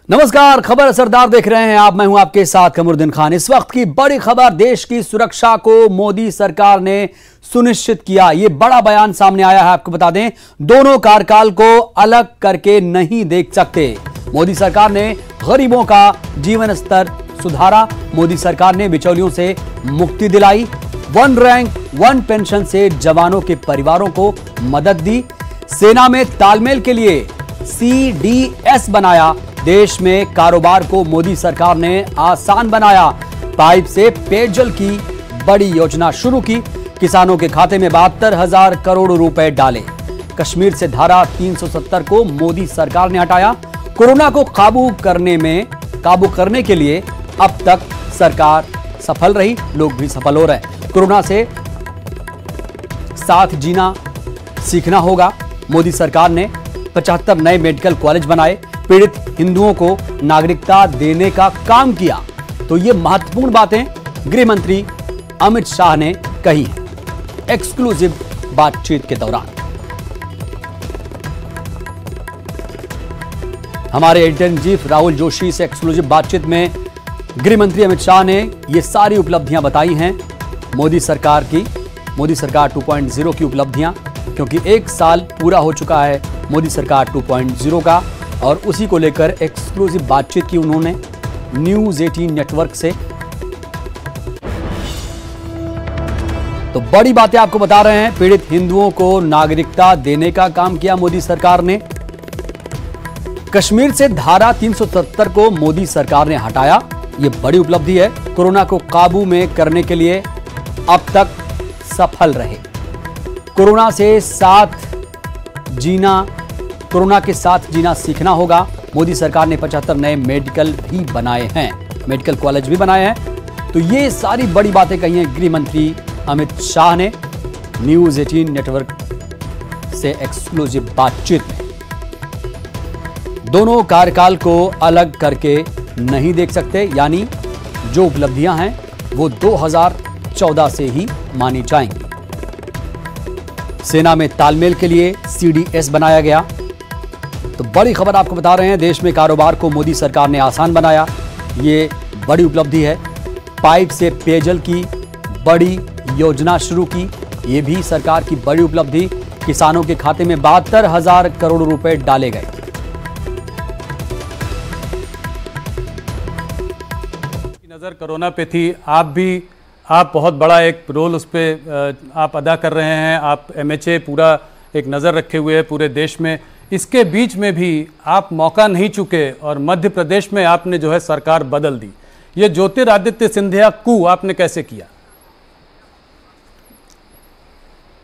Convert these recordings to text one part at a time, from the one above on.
नमस्कार, खबर असरदार देख रहे हैं आप। मैं हूं आपके साथ कमरुद्दीन खान। इस वक्त की बड़ी खबर, देश की सुरक्षा को मोदी सरकार ने सुनिश्चित किया। यह बड़ा बयान सामने आया है। आपको बता दें, दोनों कार्यकाल को अलग करके नहीं देख सकते। मोदी सरकार ने गरीबों का जीवन स्तर सुधारा। मोदी सरकार ने बिचौलियों से मुक्ति दिलाई। वन रैंक वन पेंशन से जवानों के परिवारों को मदद दी। सेना में तालमेल के लिए CDS बनाया। देश में कारोबार को मोदी सरकार ने आसान बनाया। पाइप से पेयजल की बड़ी योजना शुरू की। किसानों के खाते में 72,000 करोड़ रुपए डाले। कश्मीर से धारा 370 को मोदी सरकार ने हटाया। कोरोना को काबू करने के लिए अब तक सरकार सफल रही, लोग भी सफल हो रहे। कोरोना से साथ जीना सीखना होगा। मोदी सरकार ने 75 नए मेडिकल कॉलेज बनाए। पीड़ित हिंदुओं को नागरिकता देने का काम किया। तो ये महत्वपूर्ण बातें गृह मंत्री अमित शाह ने कही हैं एक्सक्लूसिव बातचीत के दौरान। हमारे editor in chief Rahul Joshi से एक्सक्लूसिव बातचीत में गृह मंत्री अमित शाह ने ये सारी उपलब्धियां बताई हैं मोदी सरकार की, मोदी सरकार 2.0 की उपलब्धियां, क्योंकि एक साल पूरा हो चुका है मोदी सरकार 2.0 का, और उसी को लेकर एक्सक्लूसिव बातचीत की उन्होंने न्यूज़ 18 नेटवर्क से। तो बड़ी बातें आपको बता रहे हैं। पीड़ित हिंदुओं को नागरिकता देने का काम किया मोदी सरकार ने। कश्मीर से धारा 370 को मोदी सरकार ने हटाया। यह बड़ी उपलब्धि है। कोरोना को काबू में करने के लिए अब तक सफल रहे। कोरोना के साथ जीना सीखना होगा। मोदी सरकार ने 75 नए मेडिकल भी बनाए हैं, मेडिकल कॉलेज भी बनाए हैं। तो ये सारी बड़ी बातें कही हैं गृह मंत्री अमित शाह ने न्यूज़ 18 नेटवर्क से एक्सक्लूसिव बातचीत में। दोनों कार्यकाल को अलग करके नहीं देख सकते, यानी जो उपलब्धियां हैं वो 2014 से ही मानी जाएंगी। सेना में तालमेल के लिए CDS बनाया गया। तो बड़ी खबर आपको बता रहे हैं, देश में कारोबार को मोदी सरकार ने आसान बनाया। ये बड़ी उपलब्धि है। पाइप से पेयजल की बड़ी योजना शुरू की, ये भी सरकार की बड़ी उपलब्धि। किसानों के खाते में 72,000 करोड़ रुपए डाले गए। नज़र कोरोना पे थी। आप बहुत बड़ा एक रोल उस पर आप अदा कर रहे हैं। आप MHA पूरा एक नज़र रखे हुए है पूरे देश में। इसके बीच में भी आप मौका नहीं चुके और मध्य प्रदेश में आपने जो है सरकार बदल दी। ये ज्योतिरादित्य सिंधिया कू आपने कैसे किया?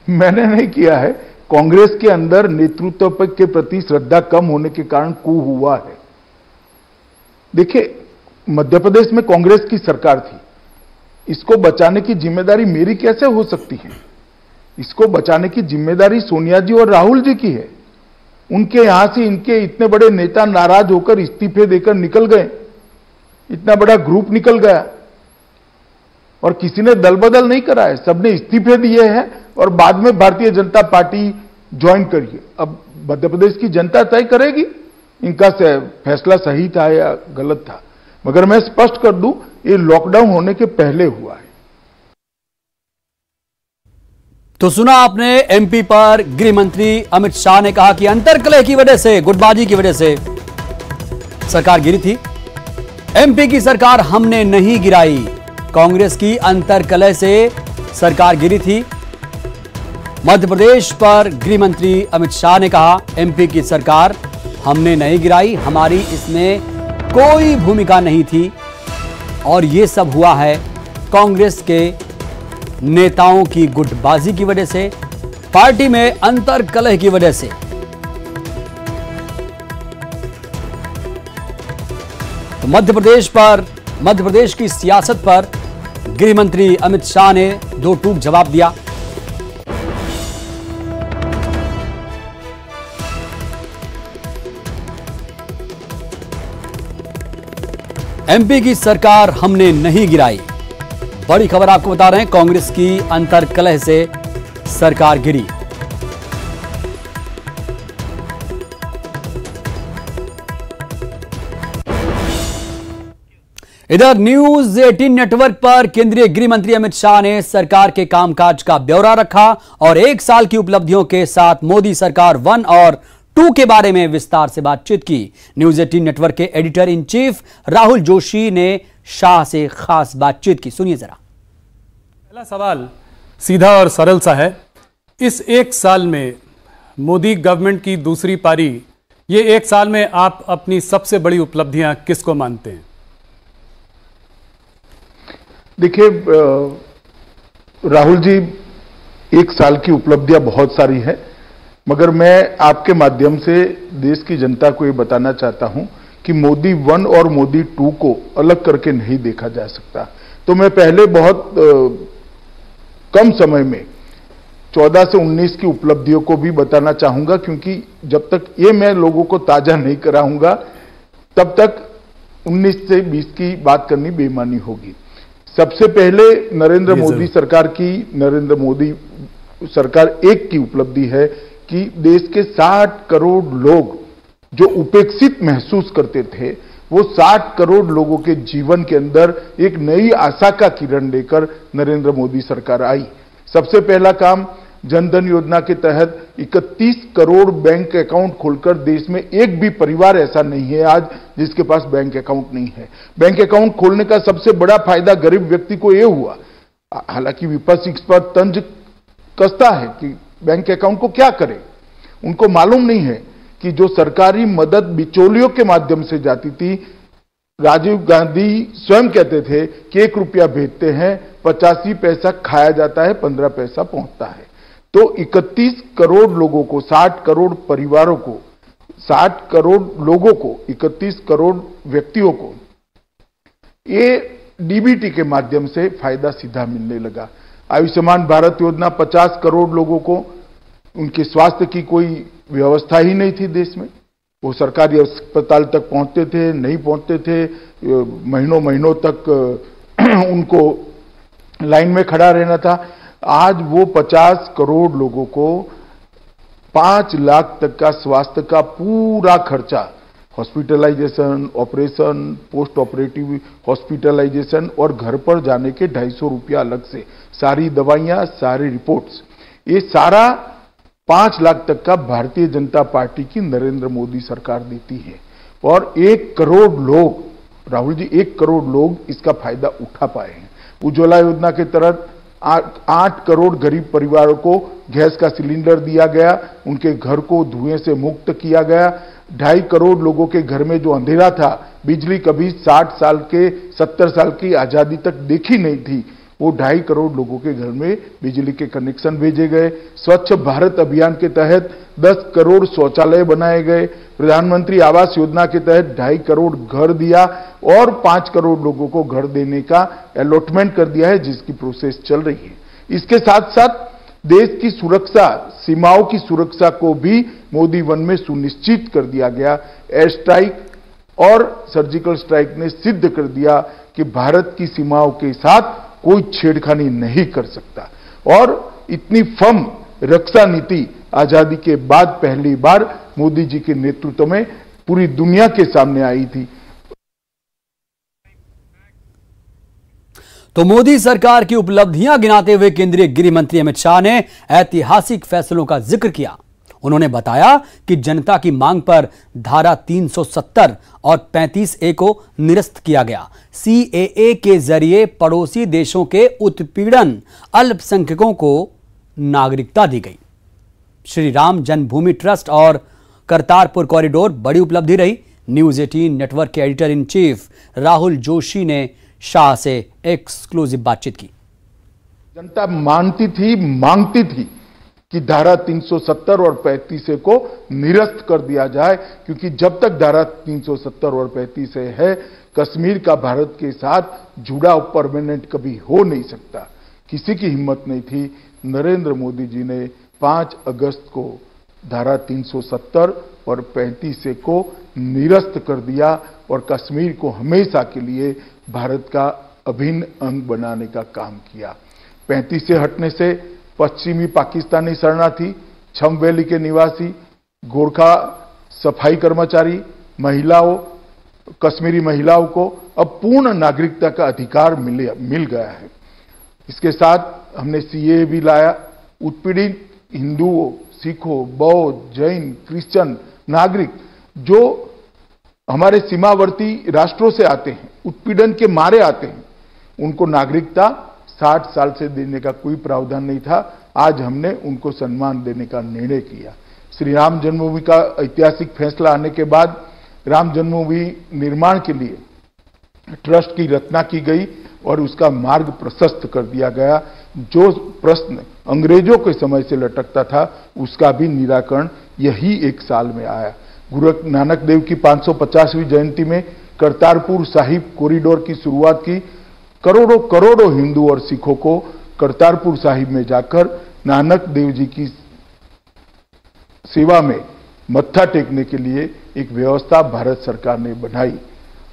मैंने नहीं किया है। कांग्रेस के अंदर नेतृत्व के प्रति श्रद्धा कम होने के कारण कू हुआ है। देखिए, मध्य प्रदेश में कांग्रेस की सरकार थी। इसको बचाने की जिम्मेदारी मेरी कैसे हो सकती है? इसको बचाने की जिम्मेदारी सोनिया जी और राहुल जी की है। उनके यहां से इनके इतने बड़े नेता नाराज होकर इस्तीफे देकर निकल गए। इतना बड़ा ग्रुप निकल गया और किसी ने दल बदल नहीं करा है। सबने इस्तीफे दिए हैं और बाद में भारतीय जनता पार्टी ज्वाइन करिए। अब मध्य प्रदेश की जनता तय करेगी इनका फैसला सही था या गलत था। मगर मैं स्पष्ट कर दूं, ये लॉकडाउन होने के पहले हुआ है। तो सुना आपने, MP पर गृह मंत्री अमित शाह ने कहा कि अंतर्कलह की वजह से, गुटबाजी की वजह से सरकार गिरी थी। MP की सरकार हमने नहीं गिराई। कांग्रेस की अंतर्कलह से सरकार गिरी थी। मध्य प्रदेश पर गृह मंत्री अमित शाह ने कहा, MP की सरकार हमने नहीं गिराई, हमारी इसमें कोई भूमिका नहीं थी और यह सब हुआ है कांग्रेस के नेताओं की गुटबाजी की वजह से, पार्टी में अंतर्कलह की वजह से। तो मध्य प्रदेश की सियासत पर गृह मंत्री अमित शाह ने दो टूक जवाब दिया। MP की सरकार हमने नहीं गिराई। बड़ी खबर आपको बता रहे हैं, कांग्रेस की अंतर्कलह से सरकार गिरी। इधर न्यूज 18 नेटवर्क पर केंद्रीय गृह मंत्री अमित शाह ने सरकार के कामकाज का ब्यौरा रखा और एक साल की उपलब्धियों के साथ मोदी सरकार 1 और 2 के बारे में विस्तार से बातचीत की। न्यूज 18 नेटवर्क के editor in chief Rahul Joshi ने शाह से खास बातचीत की, सुनिए जरा। पहला सवाल सीधा और सरल सा है, इस एक साल में मोदी गवर्नमेंट की दूसरी पारी, ये एक साल में आप अपनी सबसे बड़ी उपलब्धियां किसको मानते हैं? देखिए राहुल जी, एक साल की उपलब्धियां बहुत सारी हैं, मगर मैं आपके माध्यम से देश की जनता को ये बताना चाहता हूं कि मोदी 1 और मोदी 2 को अलग करके नहीं देखा जा सकता। तो मैं पहले बहुत कम समय में 14 से 19 की उपलब्धियों को भी बताना चाहूंगा, क्योंकि जब तक ये मैं लोगों को ताजा नहीं कराऊंगा तब तक 19 से 20 की बात करनी बेईमानी होगी। सबसे पहले नरेंद्र मोदी सरकार की, नरेंद्र मोदी सरकार 1 की उपलब्धि है कि देश के 60 करोड़ लोग जो उपेक्षित महसूस करते थे, वो 60 करोड़ लोगों के जीवन के अंदर एक नई आशा का किरण लेकर नरेंद्र मोदी सरकार आई। सबसे पहला काम, जनधन योजना के तहत 31 करोड़ बैंक अकाउंट खोलकर देश में एक भी परिवार ऐसा नहीं है आज जिसके पास बैंक अकाउंट नहीं है। बैंक अकाउंट खोलने का सबसे बड़ा फायदा गरीब व्यक्ति को यह हुआ, हालांकि विपक्ष इस पर तंज कसता है कि बैंक अकाउंट को क्या करें। उनको मालूम नहीं है कि जो सरकारी मदद बिचौलियों के माध्यम से जाती थी, राजीव गांधी स्वयं कहते थे कि 1 रुपया भेजते हैं, 85 पैसा खाया जाता है, 15 पैसा पहुंचता है। तो 31 करोड़ लोगों को, 60 करोड़ परिवारों को, 60 करोड़ लोगों को, 31 करोड़ व्यक्तियों को ये डीबीटी के माध्यम से फायदा सीधा मिलने लगा। आयुष्मान भारत योजना 50 करोड़ लोगों को, उनके स्वास्थ्य की कोई व्यवस्था ही नहीं थी देश में, वो सरकारी अस्पताल तक पहुंचते थे, नहीं पहुंचते थे, महीनों महीनों तक उनको लाइन में खड़ा रहना था। आज वो 50 करोड़ लोगों को 5 लाख तक का स्वास्थ्य का पूरा खर्चा, hospitalisation, operation, post operative hospitalisation और घर पर जाने के 250 रुपया अलग से, सारी दवाइयां, सारी रिपोर्ट्स, ये सारा 5 लाख तक का भारतीय जनता पार्टी की नरेंद्र मोदी सरकार देती है। और 1 करोड़ लोग, राहुल जी, 1 करोड़ लोग इसका फायदा उठा पाए हैं। उज्ज्वला योजना के तहत 8 करोड़ गरीब परिवारों को गैस का सिलेंडर दिया गया, उनके घर को धुएं से मुक्त किया गया। 2.5 करोड़ लोगों के घर में जो अंधेरा था, बिजली कभी 60 साल के 70 साल की आजादी तक देखी नहीं थी, वो 2.5 करोड़ लोगों के घर में बिजली के कनेक्शन भेजे गए। स्वच्छ भारत अभियान के तहत 10 करोड़ शौचालय बनाए गए। प्रधानमंत्री आवास योजना के तहत 2.5 करोड़ घर दिया और 5 करोड़ लोगों को घर देने का अलॉटमेंट कर दिया है, जिसकी प्रोसेस चल रही है। इसके साथ साथ देश की सुरक्षा, सीमाओं की सुरक्षा को भी मोदी 1 में सुनिश्चित कर दिया गया। एयर स्ट्राइक और सर्जिकल स्ट्राइक ने सिद्ध कर दिया कि भारत की सीमाओं के साथ कोई छेड़खानी नहीं कर सकता। और इतनी फर्म रक्षा नीति आजादी के बाद पहली बार मोदी जी के नेतृत्व में पूरी दुनिया के सामने आई थी। तो मोदी सरकार की उपलब्धियां गिनाते हुए केंद्रीय गृह मंत्री अमित शाह ने ऐतिहासिक फैसलों का जिक्र किया। उन्होंने बताया कि जनता की मांग पर धारा 370 और 35A को निरस्त किया गया। CAA के जरिए पड़ोसी देशों के उत्पीड़न अल्पसंख्यकों को नागरिकता दी गई। श्री राम जन्मभूमि ट्रस्ट और करतारपुर कॉरिडोर बड़ी उपलब्धि रही। न्यूज 18 नेटवर्क के editor in chief Rahul Joshi ने शाह से एक्सक्लूसिव बातचीत की। जनता मांगती थी कि धारा 370 और 35A को निरस्त कर दिया जाए, क्योंकि जब तक धारा 370 और 35A है, कश्मीर का भारत के साथ जुड़ाव परमानेंट कभी हो नहीं सकता। किसी की हिम्मत नहीं थी। नरेंद्र मोदी जी ने 5 अगस्त को धारा 370 और 35A को निरस्त कर दिया और कश्मीर को हमेशा के लिए भारत का अभिन्न अंग बनाने का काम किया। 35A हटने से पश्चिमी पाकिस्तानी शरणार्थी, छम वैली के निवासी, गोरखा सफाई कर्मचारी, महिलाओं, कश्मीरी महिलाओं को अब पूर्ण नागरिकता का अधिकार मिल गया है। इसके साथ हमने सीए भी लाया। उत्पीड़ित हिंदुओं, सिखों, बौद्ध, जैन, क्रिश्चियन नागरिक जो हमारे सीमावर्ती राष्ट्रों से आते हैं, उत्पीड़न के मारे आते हैं, उनको नागरिकता 60 साल से देने का कोई प्रावधान नहीं था। आज हमने उनको सम्मान देने का निर्णय किया। श्री राम जन्मभूमि का ऐतिहासिक फैसला आने के बाद राम जन्मभूमि निर्माण के लिए ट्रस्ट की रचना की गई और उसका मार्ग प्रशस्त कर दिया गया। जो प्रश्न अंग्रेजों के समय से लटकता था उसका भी निराकरण यही एक साल में आया। गुरु नानक देव की 550वीं जयंती में करतारपुर साहिब कॉरिडोर की शुरुआत की। करोड़ों करोड़ों हिंदू और सिखों को करतारपुर साहिब में जाकर नानक देव जी की सेवा में मत्था टेकने के लिए एक व्यवस्था भारत सरकार ने बनाई।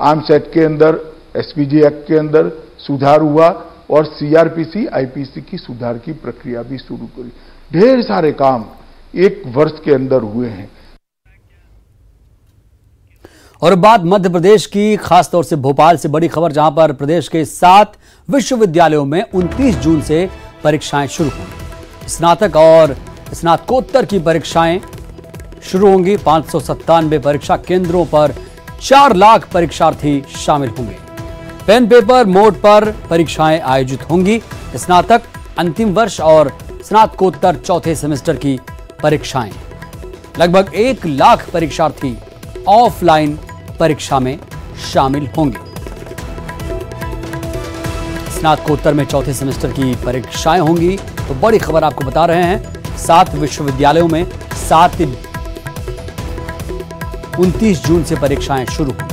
आर्म्स एक्ट के अंदर, एसपीजी एक्ट के अंदर सुधार हुआ और सीआरपीसी, आईपीसी की सुधार की प्रक्रिया भी शुरू करी। ढेर सारे काम एक वर्ष के अंदर हुए हैं। और बात मध्य प्रदेश की, खासतौर से भोपाल से बड़ी खबर, जहां पर प्रदेश के 7 विश्वविद्यालयों में 29 जून से परीक्षाएं शुरू होंगी। स्नातक और स्नातकोत्तर की परीक्षाएं शुरू होंगी। 597 परीक्षा केंद्रों पर 4 लाख परीक्षार्थी शामिल होंगे। पेन पेपर मोड पर परीक्षाएं आयोजित होंगी। स्नातक अंतिम वर्ष और स्नातकोत्तर चौथे सेमेस्टर की परीक्षाएं। लगभग 1 लाख परीक्षार्थी ऑफलाइन परीक्षा में शामिल होंगे। स्नातकोत्तर में चौथे सेमेस्टर की परीक्षाएं होंगी। तो बड़ी खबर आपको बता रहे हैं, 7 विश्वविद्यालयों में 29 जून से परीक्षाएं शुरू होंगी।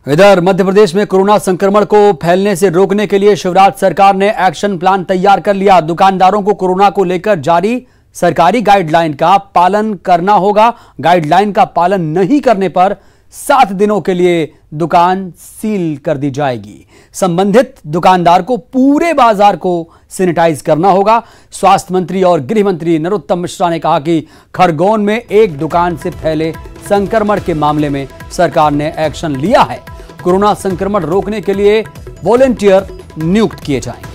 इधर मध्य प्रदेश में कोरोना संक्रमण को फैलने से रोकने के लिए शिवराज सरकार ने एक्शन प्लान तैयार कर लिया। दुकानदारों को कोरोना को लेकर जारी सरकारी गाइडलाइन का पालन करना होगा। गाइडलाइन का पालन नहीं करने पर 7 दिनों के लिए दुकान सील कर दी जाएगी। संबंधित दुकानदार को पूरे बाजार को सैनिटाइज करना होगा। स्वास्थ्य मंत्री और गृह मंत्री नरोत्तम मिश्रा ने कहा कि खरगोन में एक दुकान से फैले संक्रमण के मामले में सरकार ने एक्शन लिया है। कोरोना संक्रमण रोकने के लिए वॉलंटियर नियुक्त किए जाएंगे।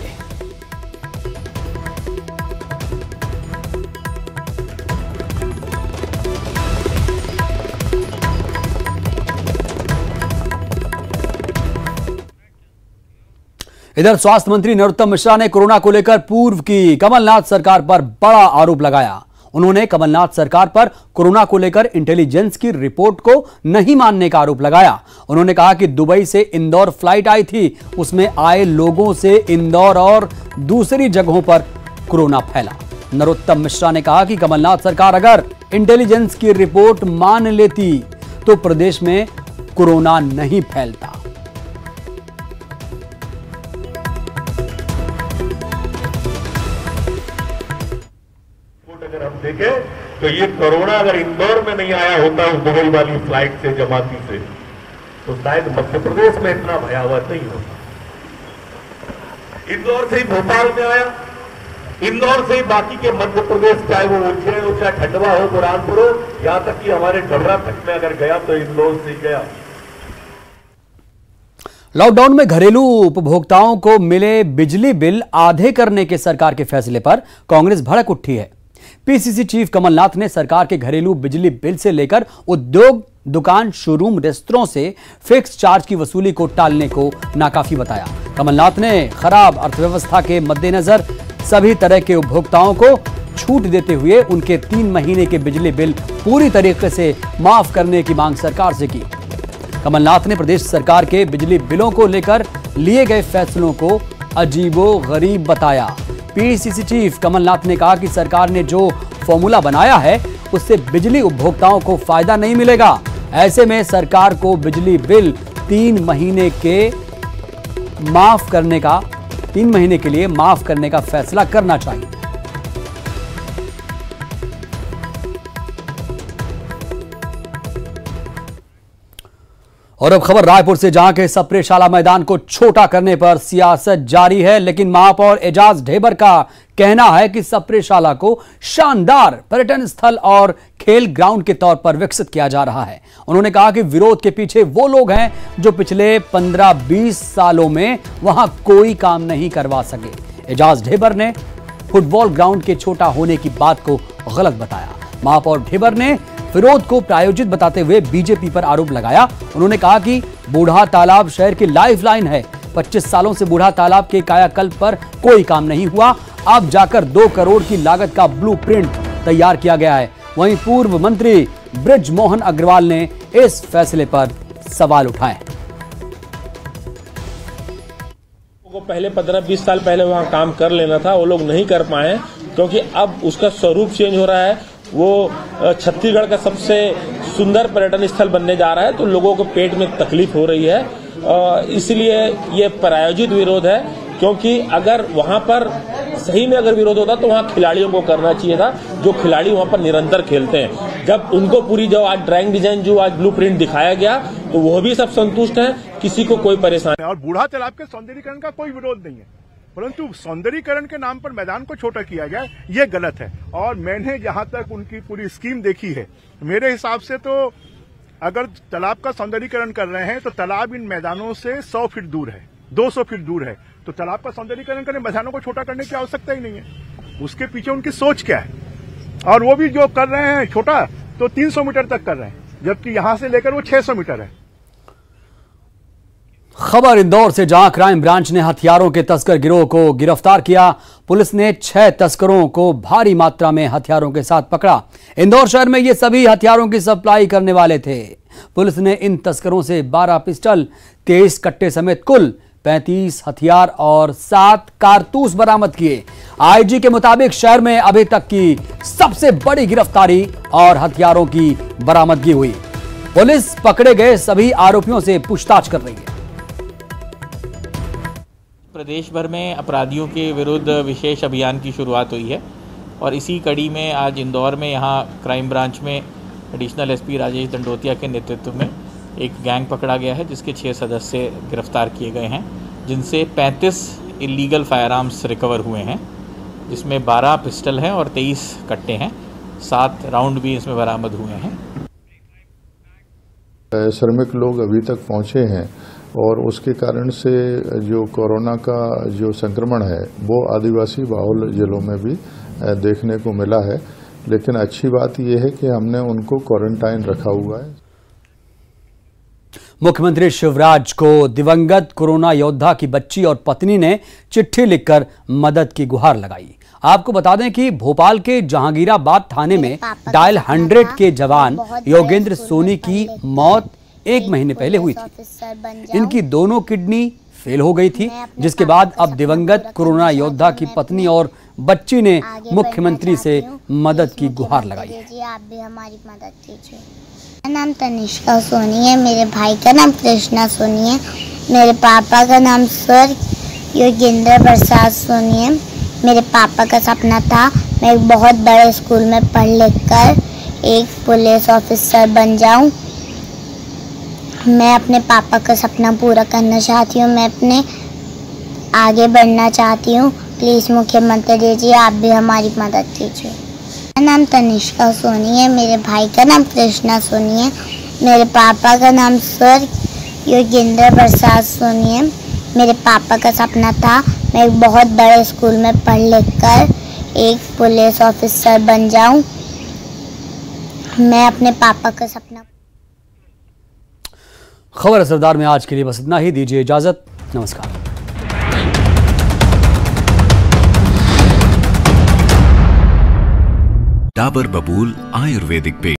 इधर स्वास्थ्य मंत्री नरोत्तम मिश्रा ने कोरोना को लेकर पूर्व की कमलनाथ सरकार पर बड़ा आरोप लगाया। उन्होंने कमलनाथ सरकार पर कोरोना को लेकर इंटेलिजेंस की रिपोर्ट को नहीं मानने का आरोप लगाया। उन्होंने कहा कि दुबई से इंदौर फ्लाइट आई थी, उसमें आए लोगों से इंदौर और दूसरी जगहों पर कोरोना फैला। नरोत्तम मिश्रा ने कहा कि कमलनाथ सरकार अगर इंटेलिजेंस की रिपोर्ट मान लेती तो प्रदेश में कोरोना नहीं फैलता। अगर हम देखें तो ये कोरोना अगर इंदौर में नहीं आया होता उस दुबई वाली फ्लाइट से, जमाती से, तो शायद मध्य प्रदेश में इतना भयावह नहीं होता। इंदौर से ही भोपाल में आया, इंदौर से ही बाकी के मध्य प्रदेश, चाहे वो उज्जैन हो, चाहे खंडवा हो, बुरहानपुर हो, यहां तक कि हमारे डबरा तक में अगर गया तो इंदौर से ही गया। लॉकडाउन में घरेलू उपभोक्ताओं को मिले बिजली बिल आधे करने के सरकार के फैसले पर कांग्रेस भड़क उठी है। पीसीसी चीफ कमलनाथ ने सरकार के घरेलू बिजली बिल से लेकर उद्योग, दुकान, शोरूम, रेस्तरां से फिक्स चार्ज की वसूली को टालने को नाकाफी बताया। कमलनाथ ने खराब अर्थव्यवस्था के मद्देनजर सभी तरह के उपभोक्ताओं को छूट देते हुए उनके 3 महीने के बिजली बिल पूरी तरीके से माफ करने की मांग सरकार से की। कमलनाथ ने प्रदेश सरकार के बिजली बिलों को लेकर लिए गए फैसलों को अजीबोगरीब बताया। पीसीसी चीफ कमलनाथ ने कहा कि सरकार ने जो फॉर्मूला बनाया है उससे बिजली उपभोक्ताओं को फायदा नहीं मिलेगा। ऐसे में सरकार को बिजली बिल 3 महीने के लिए माफ करने का फैसला करना चाहिए। और अब खबर रायपुर से, जहां के सप्रे शाला मैदान को छोटा करने पर सियासत जारी है, लेकिन महापौर एजाज ढेबर का कहना है कि सप्रेशाला को शानदार पर्यटन स्थल और खेल ग्राउंड के तौर पर विकसित किया जा रहा है। उन्होंने कहा कि विरोध के पीछे वो लोग हैं जो पिछले 15-20 सालों में वहां कोई काम नहीं करवा सके। एजाज ढेबर ने फुटबॉल ग्राउंड के छोटा होने की बात को गलत बताया। महापौर ढेबर ने विरोध को प्रायोजित बताते हुए बीजेपी पर आरोप लगाया। उन्होंने कहा कि बूढ़ा तालाब शहर की लाइफलाइन है। 25 सालों से बूढ़ा तालाब के कायाकल्प पर कोई काम नहीं हुआ। अब जाकर 2 करोड़ की लागत का ब्लूप्रिंट तैयार किया गया है। वहीं पूर्व मंत्री बृजमोहन अग्रवाल ने इस फैसले पर सवाल उठाए। को पहले 15-20 साल पहले वहां काम कर लेना था, वो लोग नहीं कर पाए क्योंकि अब उसका स्वरूप चेंज हो रहा है। वो छत्तीसगढ़ का सबसे सुंदर पर्यटन स्थल बनने जा रहा है, तो लोगों को पेट में तकलीफ हो रही है। इसलिए ये प्रायोजित विरोध है, क्योंकि अगर वहां पर सही में अगर विरोध होता तो वहां खिलाड़ियों को करना चाहिए था, जो खिलाड़ी वहां पर निरंतर खेलते हैं। जब उनको पूरी जो आज ड्राइंग डिजाइन जो आज ब्लूप्रिंट दिखाया गया तो वो भी सब संतुष्ट हैं, किसी को कोई परेशानी। और बूढ़ा तालाब के सौंदर्यीकरण का कोई विरोध नहीं है, परंतु सौंदर्यीकरण के नाम पर मैदान को छोटा किया जाए ये गलत है। और मैंने जहां तक उनकी पूरी स्कीम देखी है, मेरे हिसाब से तो अगर तालाब का सौंदर्यीकरण कर रहे हैं तो तालाब इन मैदानों से 100 फीट दूर है, 200 फीट दूर है, तो तालाब का सौंदर्यीकरण करने मैदानों को छोटा करने की आवश्यकता ही नहीं है। उसके पीछे उनकी सोच क्या है? और वो भी जो कर रहे हैं छोटा तो 300 मीटर तक कर रहे हैं, जबकि यहां से लेकर वो 600 मीटर है। खबर इंदौर से, जहां क्राइम ब्रांच ने हथियारों के तस्कर गिरोह को गिरफ्तार किया। पुलिस ने 6 तस्करों को भारी मात्रा में हथियारों के साथ पकड़ा। इंदौर शहर में ये सभी हथियारों की सप्लाई करने वाले थे। पुलिस ने इन तस्करों से 12 पिस्टल, 23 कट्टे समेत कुल 35 हथियार और 7 कारतूस बरामद किए। आईजी के मुताबिक शहर में अभी तक की सबसे बड़ी गिरफ्तारी और हथियारों की बरामदगी हुई। पुलिस पकड़े गए सभी आरोपियों से पूछताछ कर रही है। प्रदेश भर में अपराधियों के विरुद्ध विशेष अभियान की शुरुआत हुई है और इसी कड़ी में आज इंदौर में यहाँ क्राइम ब्रांच में एडिशनल एसपी राजेश दंडोतिया के नेतृत्व में एक गैंग पकड़ा गया है, जिसके 6 सदस्य गिरफ्तार किए गए हैं, जिनसे 35 इलीगल फायर आर्म्स रिकवर हुए हैं, जिसमें 12 पिस्टल हैं और 23 कट्टे हैं। 7 राउंड भी इसमें बरामद हुए हैं। श्रमिक लोग अभी तक पहुँचे हैं और उसके कारण से जो कोरोना का जो संक्रमण है वो आदिवासी बाहुल जिलों में भी देखने को मिला है, लेकिन अच्छी बात यह है कि हमने उनको क्वारंटाइन रखा हुआ है। मुख्यमंत्री शिवराज को दिवंगत कोरोना योद्धा की बच्ची और पत्नी ने चिट्ठी लिखकर मदद की गुहार लगाई। आपको बता दें कि भोपाल के जहांगीराबाद थाने में डायल 100 के जवान योगेंद्र सोनी की मौत 1 महीने पहले हुई थी। इनकी दोनों किडनी फेल हो गई थी, जिसके बाद अब दिवंगत कोरोना योद्धा की पत्नी और बच्ची ने मुख्यमंत्री से मदद की गुहार लगाई है। आप भी हमारी मदद कीजिए। मेरा नाम तनिष्का सोनी है, मेरे भाई का नाम कृष्णा सोनी है, मेरे पापा का नाम सर योगेंद्र प्रसाद सोनी है। मेरे पापा का सपना था मैं एक बहुत बड़े स्कूल में पढ़ लिख कर एक पुलिस ऑफिसर बन जाऊं। मैं अपने पापा का सपना पूरा करना चाहती हूँ, मैं अपने आगे बढ़ना चाहती हूँ। प्लीज़ मुख्यमंत्री जी आप भी हमारी मदद कीजिए। मेरा नाम तनिष्का सोनी है, मेरे भाई का नाम कृष्णा सोनी है, मेरे पापा का नाम सर योगेंद्र प्रसाद सोनी है। मेरे पापा का सपना था मैं एक बहुत बड़े स्कूल में पढ़ लिख कर एक पुलिस ऑफिसर बन जाऊं। मैं अपने पापा का सपना। खबर असरदार में आज के लिए बस इतना ही। दीजिए इजाजत। नमस्कार। डाबर बबूल आयुर्वेदिक पेस्ट।